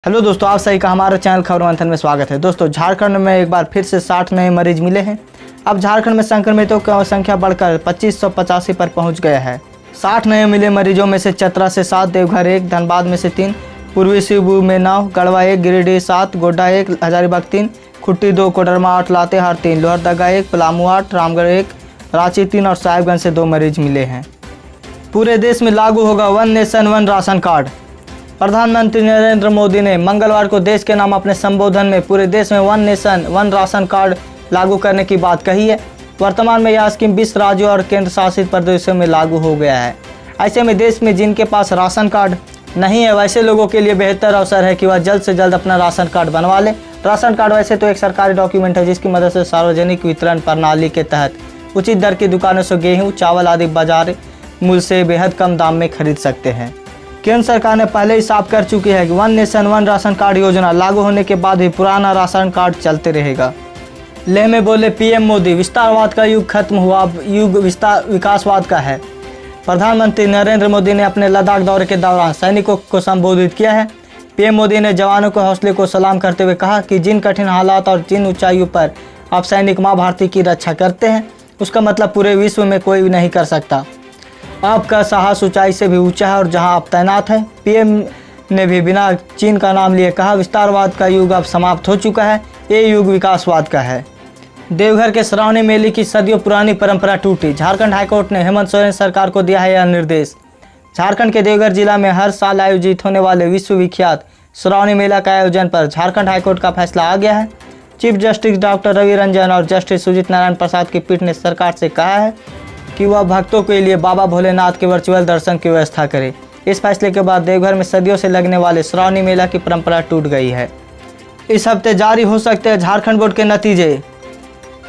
Hello दोस्तों, आप सही का हमारे चैनल खबर मंथन में स्वागत है। दोस्तों, झारखंड में एक बार फिर से 60 नए मरीज मिले हैं। अब झारखंड में संक्रमितों की संख्या बढ़कर 2585 पर पहुंच गया है। 60 नए मिले मरीजों में से चतरा से 7, देवघर 1, धनबाद में से 3, पूर्वी सिंहभूम में 9, गढ़वा 1, गिरिडीह 7, गोड्डा 1, हजारीबाग 3, खुट्टी 2, कोडरमा 8, लातेहार 3, लोहरदगा 1, पलामू 8, रामगढ़ 1, रांची 3 और साहिबगंज से 2 मरीज मिले हैं। पूरे देश में लागू होगा one nation one ration card. प्रधानमंत्री नरेंद्र मोदी ने मंगलवार को देश के नाम अपने संबोधन में पूरे देश में one nation one ration card लागू करने की बात कही है। वर्तमान में यह स्कीम 20 राज्यों और केंद्र शासित प्रदेशों में लागू हो गया है। ऐसे में देश में जिनके पास राशन कार्ड नहीं है, वैसे लोगों के लिए बेहतर अवसर है कि वह जल्द से जल्द अपना राशन कार्ड बनवा लें। राशन कार्ड वैसे तो एक सरकारी डॉक्यूमेंट है जिसकी मदद से सार्वजनिक वितरण प्रणाली के तहत उचित दर की दुकानों से गेहूँ, चावल आदि बाजार मूल्य से बेहद कम दाम में खरीद सकते हैं। केंद्र सरकार ने पहले ही साफ कर चुकी है कि one nation one ration card योजना लागू होने के बाद भी पुराना राशन कार्ड चलते रहेगा। लेह में बोले पीएम मोदी, विस्तारवाद का युग खत्म हुआ, अब युग विकासवाद का है। प्रधानमंत्री नरेंद्र मोदी ने अपने लद्दाख दौरे के दौरान सैनिकों को संबोधित किया है। पीएम मोदी ने जवानों के हौसले को सलाम करते हुए कहा कि जिन कठिन हालात और जिन ऊंचाइयों पर आप सैनिक माँ भारती की रक्षा करते हैं, उसका मतलब पूरे विश्व में कोई भी नहीं कर सकता। आपका साहस ऊंचाई से भी ऊंचा है और जहां आप तैनात हैं। पीएम ने भी बिना चीन का नाम लिए कहा, विस्तारवाद का युग अब समाप्त हो चुका है, ये युग विकासवाद का है। देवघर के श्रावणी मेले की सदियों पुरानी परंपरा टूटी। झारखंड हाईकोर्ट ने हेमंत सोरेन सरकार को दिया है यह निर्देश। झारखंड के देवघर जिला में हर साल आयोजित होने वाले विश्वविख्यात श्रावणी मेला का आयोजन पर झारखंड हाईकोर्ट का फैसला आ गया है। Chief justice doctor Ravi Ranjan और जस्टिस सुजीत नारायण प्रसाद की पीठ ने सरकार से कहा है कि वह भक्तों के लिए बाबा भोलेनाथ के वर्चुअल दर्शन की व्यवस्था करे। इस फैसले के बाद देवघर में सदियों से लगने वाले श्रावणी मेला की परंपरा टूट गई है। इस हफ्ते जारी हो सकते हैं झारखंड बोर्ड के नतीजे।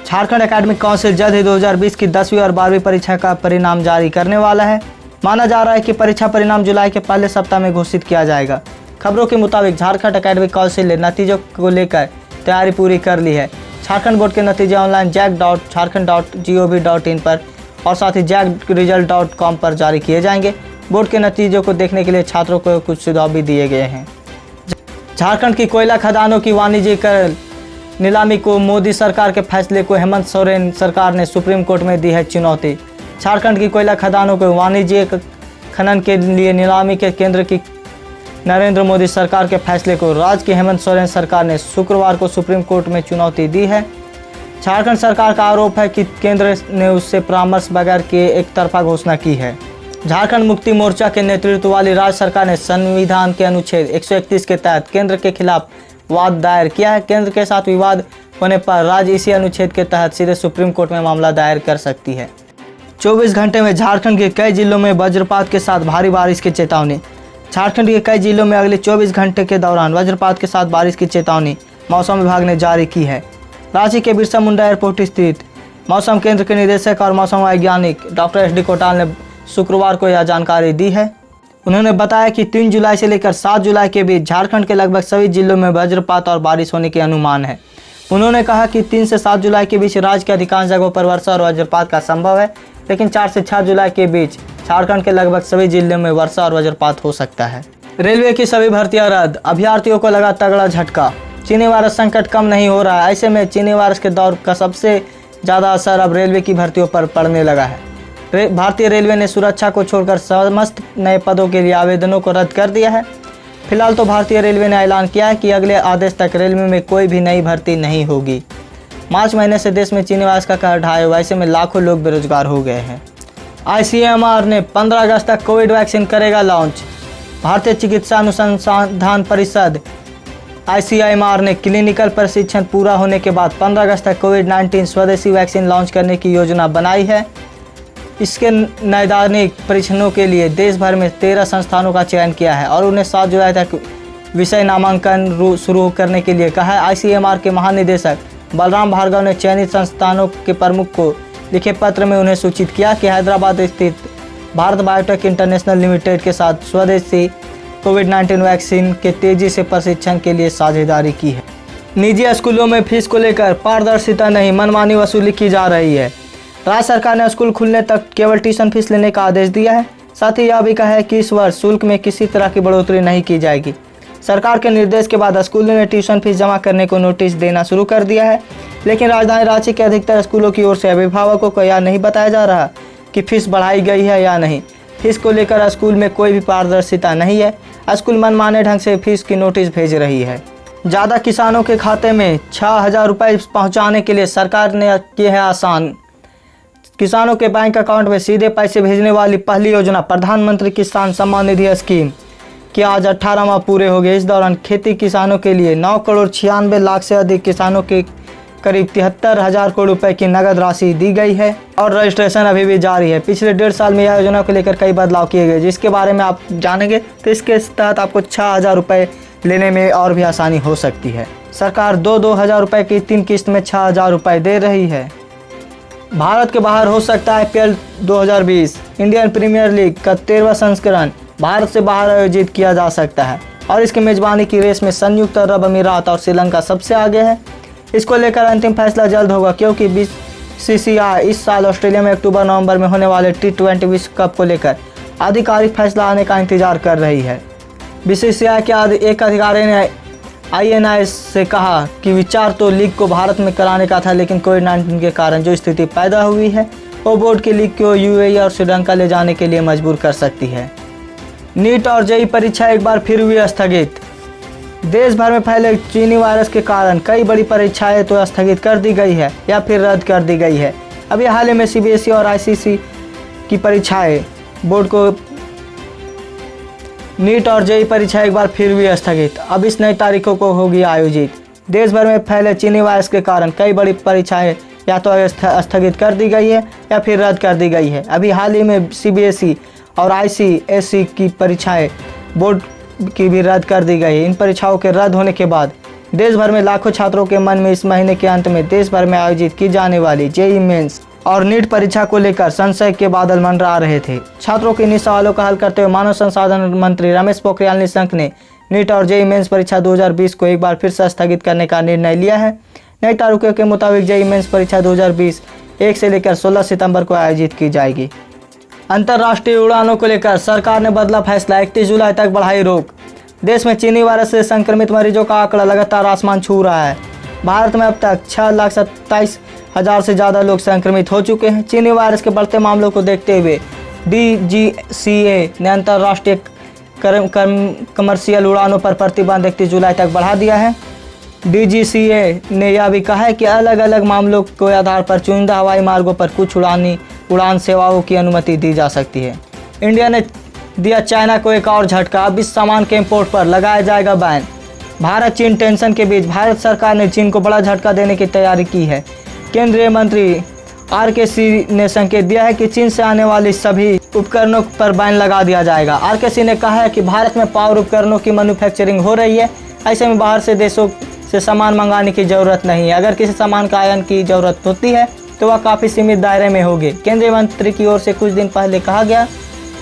झारखंड एकेडमिक काउंसिल जल्द ही 2020 की 10वीं और 12वीं परीक्षा का परिणाम जारी करने वाला है। माना जा रहा है कि परीक्षा परिणाम जुलाई के पहले सप्ताह में घोषित किया जाएगा। खबरों के मुताबिक झारखंड एकेडमिक काउंसिल ने नतीजों को लेकर तैयारी पूरी कर ली है। झारखंड बोर्ड के नतीजे ऑनलाइन jack.jharkhand.gov.in पर और साथ ही jackresult.com पर जारी किए जाएंगे। बोर्ड के नतीजों को देखने के लिए छात्रों को कुछ सुझाव भी दिए गए हैं। झारखंड की कोयला खदानों की वाणिज्यिकरण नीलामी को मोदी सरकार के फैसले को हेमंत सोरेन सरकार ने सुप्रीम कोर्ट में दी है चुनौती। झारखंड की कोयला खदानों को वाणिज्यिक खनन के लिए नीलामी के केंद्र की नरेंद्र मोदी सरकार के फैसले को राज्य की हेमंत सोरेन सरकार ने शुक्रवार को सुप्रीम कोर्ट में चुनौती दी है। झारखंड सरकार का आरोप है कि केंद्र ने उससे परामर्श बगैर किए एक तरफा घोषणा की है। झारखंड मुक्ति मोर्चा के नेतृत्व वाली राज्य सरकार ने संविधान के अनुच्छेद 131 के तहत केंद्र के खिलाफ वाद दायर किया है। केंद्र के साथ विवाद होने पर राज्य इसी अनुच्छेद के तहत सीधे सुप्रीम कोर्ट में मामला दायर कर सकती है। 24 घंटे में झारखंड के कई जिलों में वज्रपात के साथ भारी बारिश की चेतावनी। झारखंड के कई जिलों में अगले 24 घंटे के दौरान वज्रपात के साथ बारिश की चेतावनी मौसम विभाग ने जारी की है। रांची के बिरसा मुंडा एयरपोर्ट स्थित मौसम केंद्र के निदेशक और मौसम वैज्ञानिक डॉक्टर SD कोटाल ने शुक्रवार को यह जानकारी दी है। उन्होंने बताया कि 3 जुलाई से लेकर 7 जुलाई के बीच झारखंड के लगभग सभी जिलों में वज्रपात और बारिश होने के अनुमान है। उन्होंने कहा कि 3 से 7 जुलाई के बीच राज्य के अधिकांश जगहों पर वर्षा और वज्रपात का संभव है, लेकिन 4 से 6 जुलाई के बीच झारखंड के लगभग सभी जिलों में वर्षा और वज्रपात हो सकता है। रेलवे की सभी भर्तियां रद्द, अभ्यर्थियों को लगा तगड़ा झटका। चीनी वायरस संकट कम नहीं हो रहा है। ऐसे में चीनी वायरस के दौर का सबसे ज़्यादा असर अब रेलवे की भर्तियों पर पड़ने लगा है। भारतीय रेलवे ने सुरक्षा को छोड़कर समस्त नए पदों के लिए आवेदनों को रद्द कर दिया है। फिलहाल तो भारतीय रेलवे ने ऐलान किया है कि अगले आदेश तक रेलवे में कोई भी नई भर्ती नहीं होगी। मार्च महीने से देश में चीनी वायरस का कहर ढाए, वैसे में लाखों लोग बेरोजगार हो गए हैं। ICMR ने 15 अगस्त तक कोविड वैक्सीन करेगा लॉन्च। भारतीय चिकित्सा अनुसंधान परिषद ICMR ने क्लिनिकल प्रशिक्षण पूरा होने के बाद 15 अगस्त तक कोविड-19 स्वदेशी वैक्सीन लॉन्च करने की योजना बनाई है। इसके नैदानिक परीक्षणों के लिए देश भर में 13 संस्थानों का चयन किया है और उन्हें 7 जुलाई तक विषय नामांकन शुरू करने के लिए कहा है। ICMR के महानिदेशक बलराम भार्गव ने चयनित संस्थानों के प्रमुख को लिखे पत्र में उन्हें सूचित किया कि हैदराबाद स्थित भारत बायोटेक इंटरनेशनल लिमिटेड के साथ स्वदेशी कोविड-19 वैक्सीन के तेजी से प्रशिक्षण के लिए साझेदारी की है। निजी स्कूलों में फीस को लेकर पारदर्शिता नहीं, मनमानी वसूली की जा रही है। राज्य सरकार ने स्कूल खुलने तक केवल ट्यूशन फीस लेने का आदेश दिया है। साथ ही यह भी कहा है कि इस वर्ष शुल्क में किसी तरह की बढ़ोतरी नहीं की जाएगी। सरकार के निर्देश के बाद स्कूलों ने ट्यूशन फीस जमा करने को नोटिस देना शुरू कर दिया है, लेकिन राजधानी रांची के अधिकतर स्कूलों की ओर से अभिभावकों को यह नहीं बताया जा रहा कि फीस बढ़ाई गई है या नहीं। फीस को लेकर स्कूल में कोई भी पारदर्शिता नहीं है। स्कूल मनमाने ढंग से फीस की नोटिस भेज रही है। ज़्यादा किसानों के खाते में 6,000 रुपये पहुँचाने के लिए सरकार ने की है आसान। किसानों के बैंक अकाउंट में सीधे पैसे भेजने वाली पहली योजना प्रधानमंत्री किसान सम्मान निधि स्कीम के आज 18 माह पूरे हो गए। इस दौरान खेती किसानों के लिए 9,96,00,000 से अधिक किसानों के करीब 73,000 करोड़ रुपए की नगद राशि दी गई है और रजिस्ट्रेशन अभी भी जारी है। पिछले 1.5 साल में यह योजना को लेकर कई बदलाव किए गए, जिसके बारे में आप जानेंगे। तो इसके तहत आपको 6,000 रुपये लेने में और भी आसानी हो सकती है। सरकार 2,000 रुपये की 3 किस्त में 6,000 रुपये दे रही है। भारत के बाहर हो सकता है IPL 2020। इंडियन प्रीमियर लीग का 13वां संस्करण भारत से बाहर आयोजित किया जा सकता है और इसकी मेजबानी की रेस में संयुक्त अरब अमीरात और श्रीलंका सबसे आगे है। इसको लेकर अंतिम फैसला जल्द होगा, क्योंकि BCCI इस साल ऑस्ट्रेलिया में अक्टूबर-नवंबर में होने वाले T20 विश्व कप को लेकर आधिकारिक फैसला आने का इंतजार कर रही है। BCCI के एक अधिकारी ने INI से कहा कि विचार तो लीग को भारत में कराने का था, लेकिन कोविड-19 के कारण जो स्थिति पैदा हुई है वो बोर्ड की लीग को UAE और श्रीलंका ले जाने के लिए मजबूर कर सकती है। नीट और JEE परीक्षा एक बार फिर हुई स्थगित। देश भर में फैले चीनी वायरस के कारण कई बड़ी परीक्षाएं तो स्थगित कर दी गई है या फिर रद्द कर दी गई है। अभी हाल ही में CBSE और ICC की परीक्षाएं बोर्ड को नीट और JEE परीक्षा एक बार फिर हुई स्थगित। अब इस नई तारीखों को होगी आयोजित। देश भर में फैले चीनी वायरस के कारण कई बड़ी परीक्षाएं या तो स्थगित कर दी गई है या फिर रद्द कर दी गई है। अभी हाल ही में CBSE और ICSE की परीक्षाएं बोर्ड की भी रद्द कर दी गई है। इन परीक्षाओं के रद्द होने के बाद देश भर में लाखों छात्रों के मन में इस महीने के अंत में देश भर में आयोजित की जाने वाली JEE मेंस और नीट परीक्षा को लेकर संशय के बादल मंडरा रहे थे। छात्रों के इन सवालों का हल करते हुए मानव संसाधन मंत्री रमेश पोखरियाल निशंक ने नीट और JEE मेंस परीक्षा 2020 को एक बार फिर से स्थगित करने का निर्णय लिया है। नई तारीखों के मुताबिक JEE मेंस परीक्षा 2020 1 से लेकर 16 सितंबर को आयोजित की जाएगी। अंतर्राष्ट्रीय उड़ानों को लेकर सरकार ने बदला फैसला, 31 जुलाई तक बढ़ाई रोक। देश में चीनी वायरस से संक्रमित मरीजों का आंकड़ा लगातार आसमान छू रहा है। भारत में अब तक 6,27,000 से ज़्यादा लोग संक्रमित हो चुके हैं। चीनी वायरस के बढ़ते मामलों को देखते हुए DGCA ने अंतर्राष्ट्रीय कमर्शियल उड़ानों पर प्रतिबंध 31 जुलाई तक बढ़ा दिया है। DGCA ने यह भी कहा है कि अलग अलग मामलों के आधार पर चुनिंदा हवाई मार्गों पर कुछ उड़ान सेवाओं की अनुमति दी जा सकती है। इंडिया ने दिया चाइना को एक और झटका, अब इस सामान के इंपोर्ट पर लगाया जाएगा बैन। भारत चीन टेंशन के बीच भारत सरकार ने चीन को बड़ा झटका देने की तैयारी की है। केंद्रीय मंत्री RKC ने संकेत दिया है कि चीन से आने वाली सभी उपकरणों पर बैन लगा दिया जाएगा। RKC ने कहा है कि भारत में पावर उपकरणों की मैन्युफैक्चरिंग हो रही है, ऐसे में बाहर से देशों से सामान मंगाने की ज़रूरत नहीं है। अगर किसी सामान का आयात की ज़रूरत होती है तो वह काफ़ी सीमित दायरे में होगी। केंद्रीय मंत्री की ओर से कुछ दिन पहले कहा गया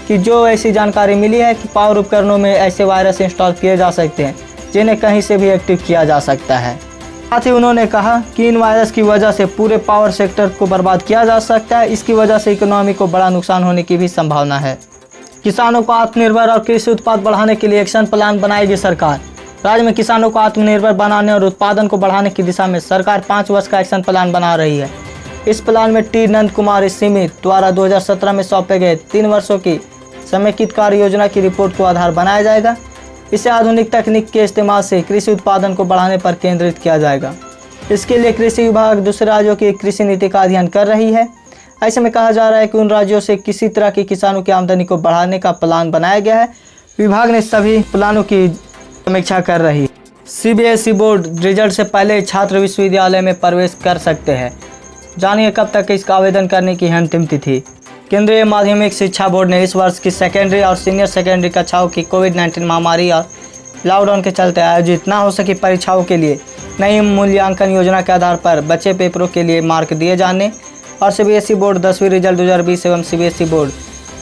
कि जो ऐसी जानकारी मिली है कि पावर उपकरणों में ऐसे वायरस इंस्टॉल किए जा सकते हैं जिन्हें कहीं से भी एक्टिव किया जा सकता है। साथ ही उन्होंने कहा कि इन वायरस की वजह से पूरे पावर सेक्टर को बर्बाद किया जा सकता है। इसकी वजह से इकोनॉमी को बड़ा नुकसान होने की भी संभावना है। किसानों को आत्मनिर्भर और कृषि उत्पाद बढ़ाने के लिए एक्शन प्लान बनाएगी सरकार। राज्य में किसानों को आत्मनिर्भर बनाने और उत्पादन को बढ़ाने की दिशा में सरकार 5 वर्ष का एक्शन प्लान बना रही है। इस प्लान में T नंद कुमार सीमित द्वारा 2017 में सौंपे गए 3 वर्षों की समेकित कार्य योजना की रिपोर्ट को आधार बनाया जाएगा। इसे आधुनिक तकनीक के इस्तेमाल से कृषि उत्पादन को बढ़ाने पर केंद्रित किया जाएगा। इसके लिए कृषि विभाग दूसरे राज्यों की कृषि नीति का अध्ययन कर रही है। ऐसे में कहा जा रहा है कि उन राज्यों से किसी तरह की किसानों की आमदनी को बढ़ाने का प्लान बनाया गया है। विभाग ने सभी प्लानों की समीक्षा कर रही है। CBSE बोर्ड रिजल्ट से पहले छात्र विश्वविद्यालय में प्रवेश कर सकते हैं। जानिए कब तक इसका आवेदन करने की अंतिम तिथि। केंद्रीय माध्यमिक शिक्षा बोर्ड ने इस वर्ष की सेकेंडरी और सीनियर सेकेंडरी कक्षाओं की कोविड-19 महामारी और लॉकडाउन के चलते आयोजित न हो सकी परीक्षाओं के लिए नई मूल्यांकन योजना के आधार पर बचे पेपरों के लिए मार्क दिए जाने और CBSE बोर्ड 10वीं रिजल्ट 2020 एवं CBSE बोर्ड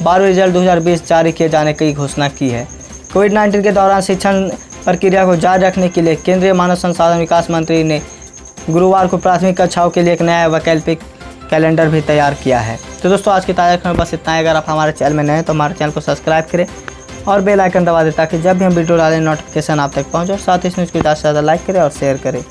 12वीं रिजल्ट 2020 जारी किए जाने की घोषणा की है। कोविड-19 के दौरान शिक्षण प्रक्रिया को जारी रखने के लिए केंद्रीय मानव संसाधन विकास मंत्री ने गुरुवार को प्राथमिक कक्षाओं के लिए एक नया वैकल्पिक कैलेंडर भी तैयार किया है। तो दोस्तों आज की ताज़ा खबर बस इतना है। अगर आप हमारे चैनल में नए हैं तो हमारे चैनल को सब्सक्राइब करें और बेल आइकन दबा दें ताकि जब भी हम वीडियो डालें नोटिफिकेशन आप तक पहुँचे। साथ ही इस न्यूज़ को ज़्यादा से ज़्यादा लाइक करें और शेयर करें।